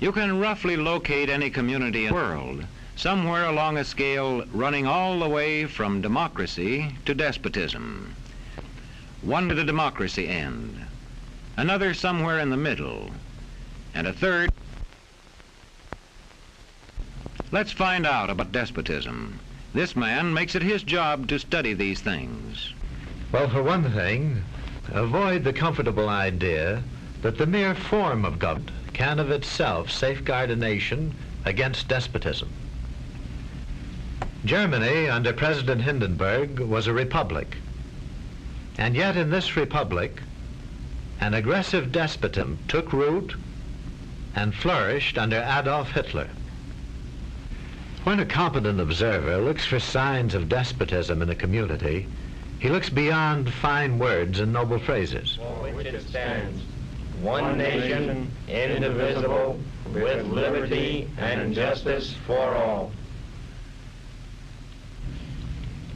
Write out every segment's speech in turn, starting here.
You can roughly locate any community in the world, somewhere along a scale running all the way from democracy to despotism. One to the democracy end, another somewhere in the middle, and a third. Let's find out about despotism. This man makes it his job to study these things. Well, for one thing, avoid the comfortable idea that the mere form of government can of itself safeguard a nation against despotism. Germany, under President Hindenburg, was a republic. And yet in this republic, an aggressive despotism took root and flourished under Adolf Hitler. When a competent observer looks for signs of despotism in a community, he looks beyond fine words and noble phrases. For which it stands, one nation, indivisible, with liberty and justice for all.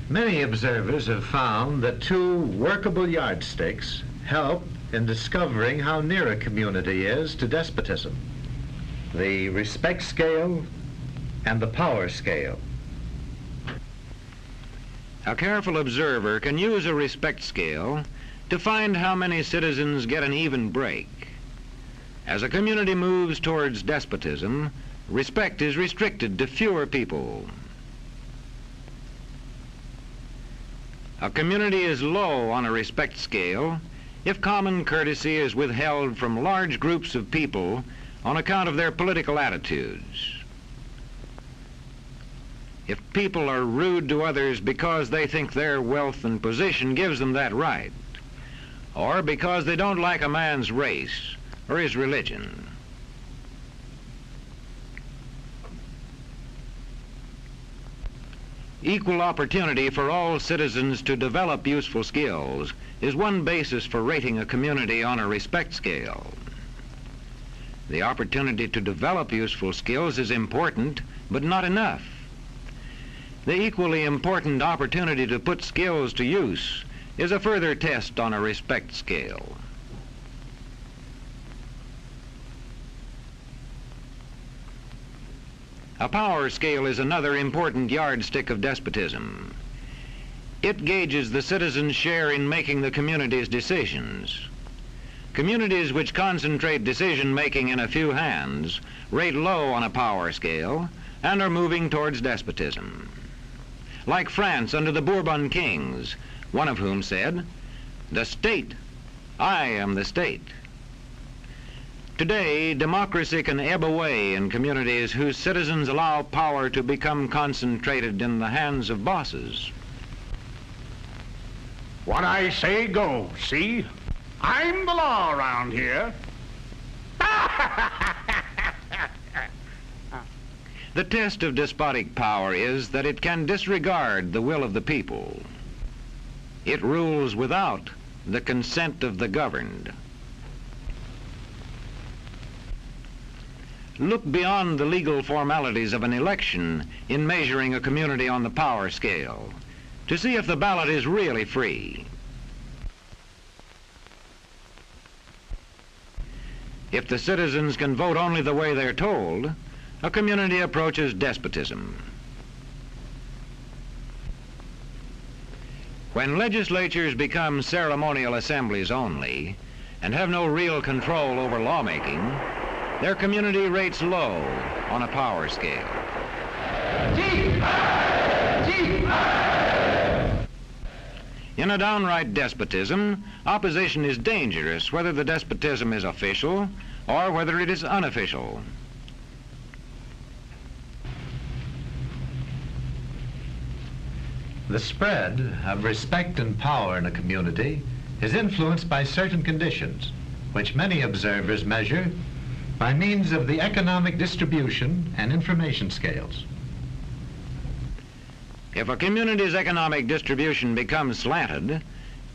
Many observers have found that two workable yardsticks help in discovering how near a community is to despotism: the respect scale and the power scale. A careful observer can use a respect scale to find how many citizens get an even break. As a community moves towards despotism, respect is restricted to fewer people. A community is low on a respect scale if common courtesy is withheld from large groups of people on account of their political attitudes. If people are rude to others because they think their wealth and position gives them that right, or because they don't like a man's race or his religion. Equal opportunity for all citizens to develop useful skills is one basis for rating a community on a respect scale. The opportunity to develop useful skills is important, but not enough. The equally important opportunity to put skills to use is a further test on a respect scale. A power scale is another important yardstick of despotism. It gauges the citizens' share in making the community's decisions. Communities which concentrate decision-making in a few hands rate low on a power scale and are moving towards despotism. Like France under the Bourbon kings, one of whom said, "The state, I am the state." Today, democracy can ebb away in communities whose citizens allow power to become concentrated in the hands of bosses. What I say goes, see? I'm the law around here. The test of despotic power is that it can disregard the will of the people. It rules without the consent of the governed. Look beyond the legal formalities of an election in measuring a community on the power scale to see if the ballot is really free. If the citizens can vote only the way they're told, a community approaches despotism. When legislatures become ceremonial assemblies only and have no real control over lawmaking, their community rates low on a power scale. In a downright despotism, opposition is dangerous whether the despotism is official or whether it is unofficial. The spread of respect and power in a community is influenced by certain conditions, which many observers measure by means of the economic distribution and information scales. If a community's economic distribution becomes slanted,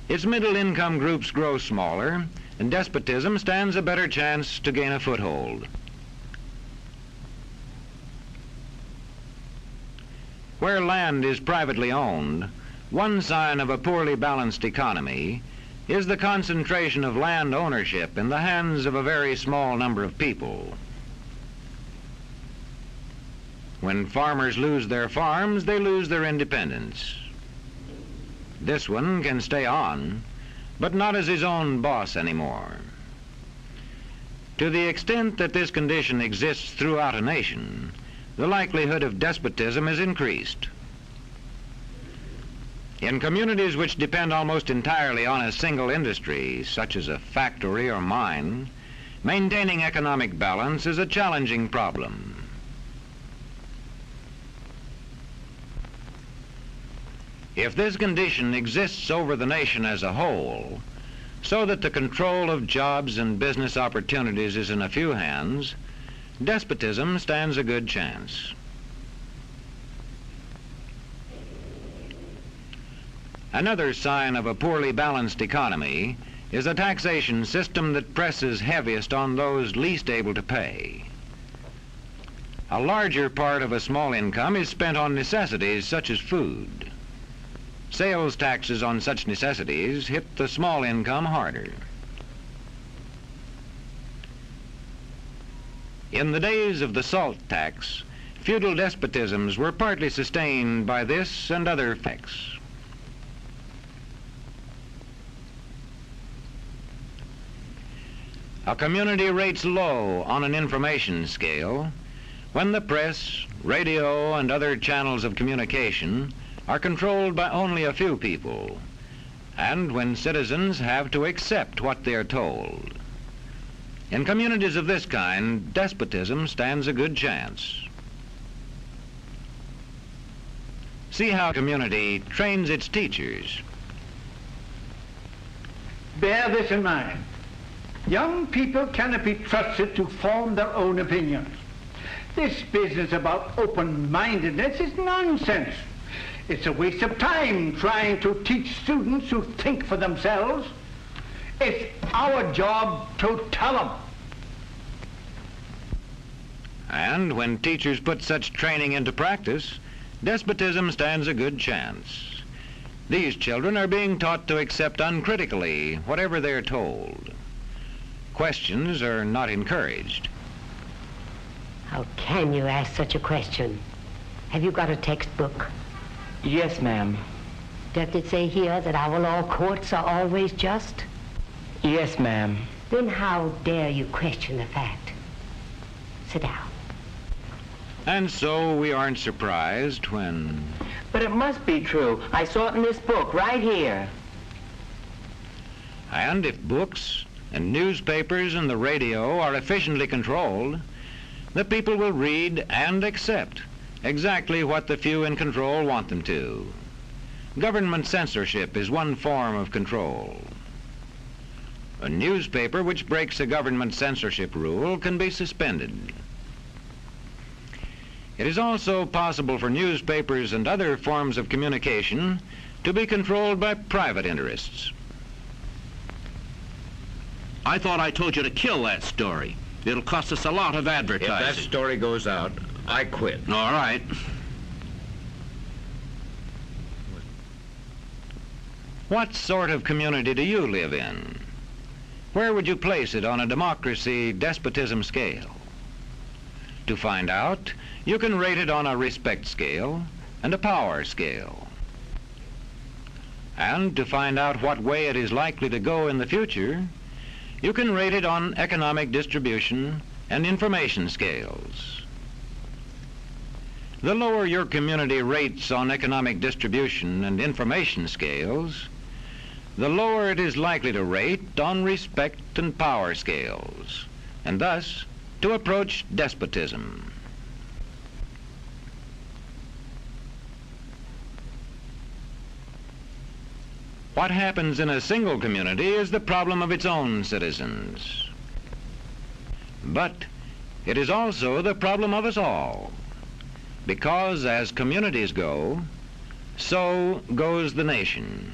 its middle-income groups grow smaller, and despotism stands a better chance to gain a foothold. Where land is privately owned, one sign of a poorly balanced economy is the concentration of land ownership in the hands of a very small number of people. When farmers lose their farms, they lose their independence. This one can stay on, but not as his own boss anymore. To the extent that this condition exists throughout a nation, the likelihood of despotism is increased. In communities which depend almost entirely on a single industry, such as a factory or mine, maintaining economic balance is a challenging problem. If this condition exists over the nation as a whole, so that the control of jobs and business opportunities is in a few hands, despotism stands a good chance. Another sign of a poorly balanced economy is a taxation system that presses heaviest on those least able to pay. A larger part of a small income is spent on necessities such as food. Sales taxes on such necessities hit the small income harder. In the days of the salt tax, feudal despotisms were partly sustained by this and other effects. A community rates low on an information scale when the press, radio, and other channels of communication are controlled by only a few people, and when citizens have to accept what they are told. In communities of this kind, despotism stands a good chance. See how a community trains its teachers. Bear this in mind. Young people cannot be trusted to form their own opinions. This business about open-mindedness is nonsense. It's a waste of time trying to teach students to think for themselves. It's our job to tell them. And when teachers put such training into practice, despotism stands a good chance. These children are being taught to accept uncritically whatever they're told. Questions are not encouraged. How can you ask such a question? Have you got a textbook? Yes, ma'am. Does it say here that our law courts are always just? Yes, ma'am. Then how dare you question the fact? Sit down. And so we aren't surprised when... But it must be true. I saw it in this book right here. And if books and newspapers and the radio are efficiently controlled, the people will read and accept exactly what the few in control want them to. Government censorship is one form of control. A newspaper which breaks a government censorship rule can be suspended. It is also possible for newspapers and other forms of communication to be controlled by private interests. I thought I told you to kill that story. It'll cost us a lot of advertising. If that story goes out, I quit. All right. What sort of community do you live in? Where would you place it on a democracy-despotism scale? To find out, you can rate it on a respect scale and a power scale. And to find out what way it is likely to go in the future, you can rate it on economic distribution and information scales. The lower your community rates on economic distribution and information scales, the lower it is likely to rate on respect and power scales, and thus to approach despotism. What happens in a single community is the problem of its own citizens. But it is also the problem of us all, because as communities go, so goes the nation.